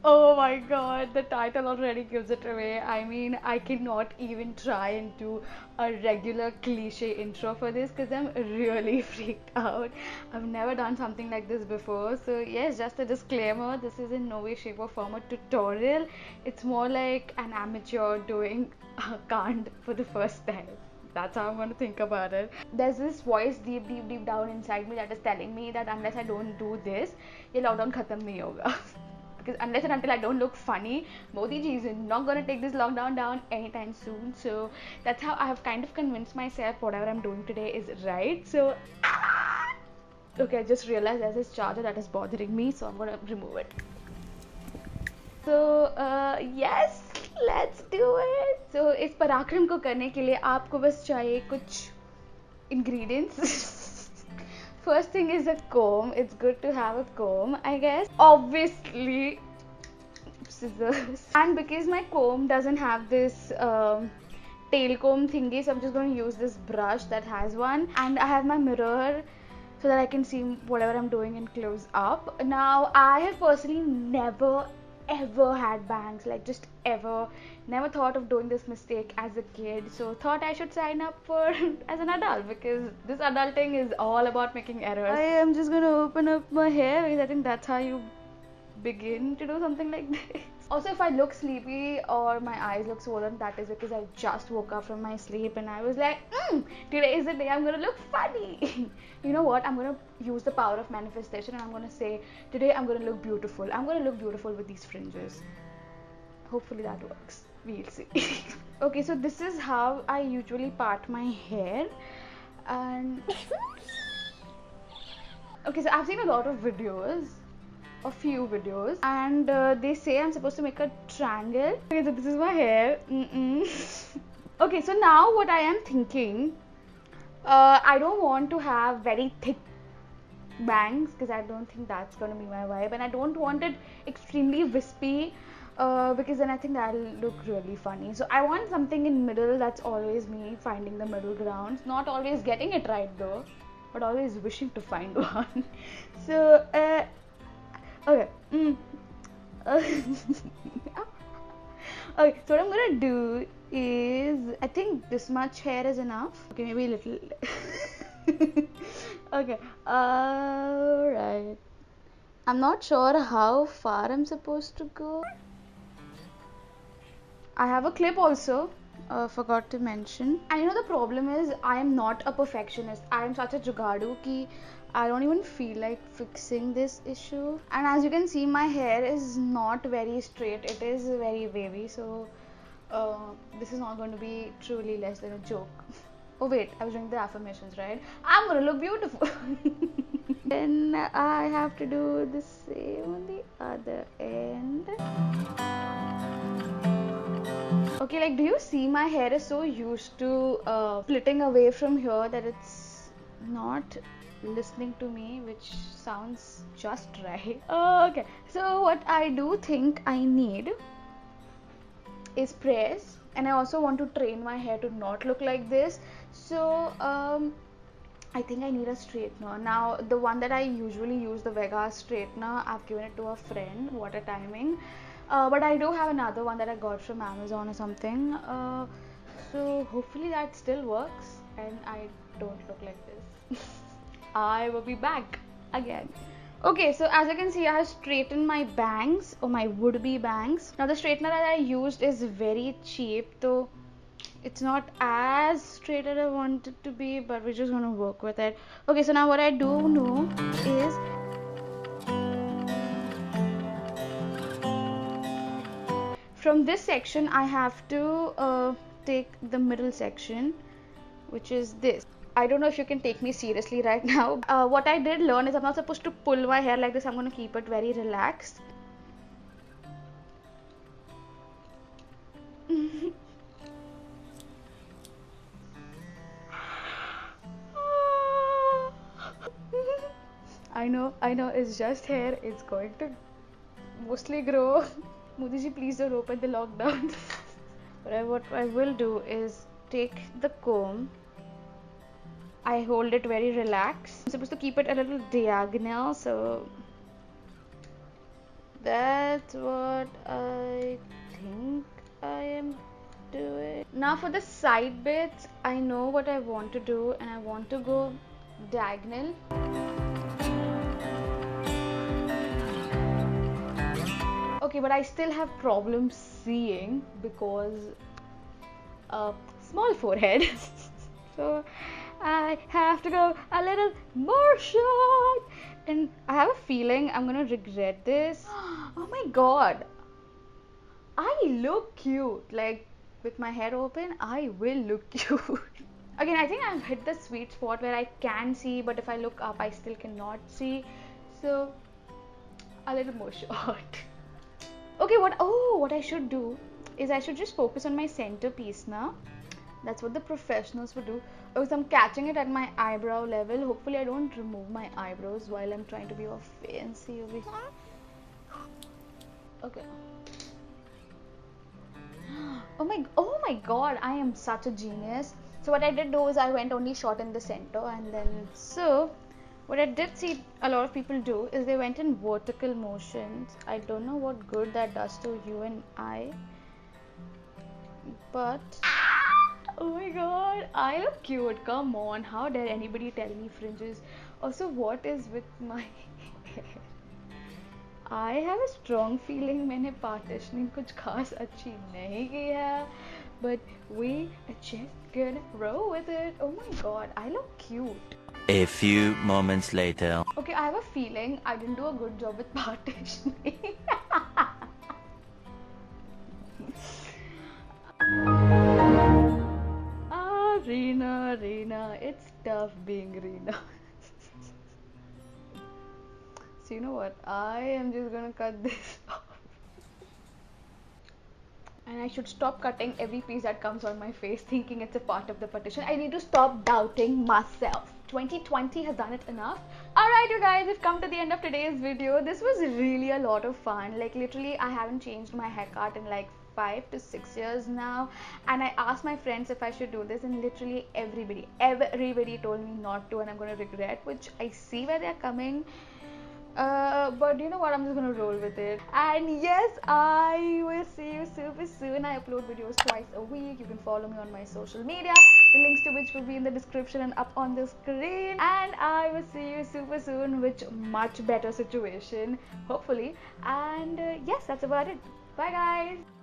Oh my god, the title already gives it away. I mean, I cannot even try and do a regular cliche intro for this because I'm really freaked out. I've never done something like this before. So, yes, just a disclaimer, this is in no way, shape, or form a tutorial. It's more like an amateur doing a Kant for the first time. That's how I'm going to think about it. There's this voice deep down inside me that is telling me that unless I don't do this, ये lockdown खत्म नहीं होगा. Because unless and until I don't look funny, Modi ji is not gonna take this lockdown down anytime soon. So that's how I have kind of convinced myself whatever I'm doing today is right. So okay, I just realized there's this charger that is bothering me, so I'm gonna remove it. So yes, let's do it. So इस पराक्रम को करने के लिए आपको बस चाहिए कुछ ingredients. First thing is a comb. It's good to have a comb, I guess. Obviously, scissors. And because my comb doesn't have this tail comb thingy, so I'm just going to use this brush that has one. And I have my mirror so that I can see whatever I'm doing in close up. Now, I have personally never ever had bangs, like just ever. Never thought of doing this mistake as a kid, so thought I should sign up for as an adult because this adulting is all about making errors. I am just gonna open up my hair because I think that's how you begin to do something like this. Also, if I look sleepy or my eyes look swollen, that is because I just woke up from my sleep and I was like, today is the day I'm gonna look funny. You know what? I'm gonna use the power of manifestation and I'm gonna say, today I'm gonna look beautiful. I'm gonna look beautiful with these fringes. Hopefully that works. We'll see. Okay, so this is how I usually part my hair. And okay, so I've seen a lot of videos, a few videos, and they say I'm supposed to make a triangle. Okay, so this is my hair. Okay, so now what I am thinking, I don't want to have very thick bangs because I don't think that's gonna be my vibe, and I don't want it extremely wispy because then I think that'll look really funny. So I want something in middle. That's always me finding the middle ground, not always getting it right though, but always wishing to find one. So okay. Okay, so what I'm gonna do is, I think this much hair is enough. Okay, maybe a little. Okay, alright. I'm not sure how far I'm supposed to go. I have a clip also. Forgot to mention. And you know the problem is I am not a perfectionist. I am such a jugadu ki I don't even feel like fixing this issue. And as you can see, my hair is not very straight. It is very wavy. So this is not going to be truly less than a joke. Oh wait, I was doing the affirmations, right? I'm gonna look beautiful. Then I have to do the same on the other end. Okay, like do you see my hair is so used to splitting away from here that it's not listening to me, which sounds just right. Okay, so what I do think I need is press, and I also want to train my hair to not look like this. So I think I need a straightener. Now the one that I usually use, the Vega straightener, I've given it to a friend. What a timing. But I do have another one that I got from Amazon or something. So hopefully that still works and I don't look like this. I will be back again. Okay, so as you can see, I have straightened my bangs, or my would-be bangs. Now the straightener that I used is very cheap, though it's not as straight as I want it to be, but we're just gonna work with it. Okay, so now what I do know is from this section I have to take the middle section, which is this. I don't know if you can take me seriously right now. What I did learn is I'm not supposed to pull my hair like this. I'm going to keep it very relaxed. I know, it's just hair. It's going to mostly grow. Modi ji, please don't open the lockdown. But what I will do is take the comb. I hold it very relaxed. I'm supposed to keep it a little diagonal, so That's what I think I am doing. Now for the side bits, I know what I want to do, and I want to go diagonal. Okay, but I still have problems seeing because small forehead. So I have to go a little more short, and I have a feeling I'm gonna regret this. Oh my god, I look cute. Like with my hair open, I will look cute. Again, I think I've hit the sweet spot where I can see, but if I look up, I still cannot see. So a little more short. Okay, what I should do is I should just focus on my centerpiece now. That's what the professionals would do. Because I'm catching it at my eyebrow level. Hopefully I don't remove my eyebrows while I'm trying to be all fancy over here. Okay. Oh my god, I am such a genius. So what I did do is I went only short in the center, and then so what I did see a lot of people do is they went in vertical motions. I don't know what good that does to you and I, but oh my god, I look cute. Come on, how dare anybody tell me fringes? Also, what is with my hair? I have a strong feeling मैंने partitioning कुछ खास अच्छी नहीं की है, but we just gonna roll with it. Oh my god, I look cute. A few moments later. Okay, I have a feeling I didn't do a good job with partitioning. Reena, it's tough being Reena. So you know what? I am just gonna cut this off. And I should stop cutting every piece that comes on my face thinking it's a part of the partition. I need to stop doubting myself. 2020 has done it enough. Alright you guys, we've come to the end of today's video. This was really a lot of fun. Like literally I haven't changed my haircut in like 5 to 6 years now, and I asked my friends if I should do this, and literally everybody told me not to, and I'm going to regret, which I see where they're coming. But you know what, I'm just gonna roll with it. And yes, I will see you super soon. I upload videos twice a week. You can follow me on my social media, the links to which will be in the description and up on the screen. And I will see you super soon with much better situation, hopefully. And yes, that's about it. Bye guys.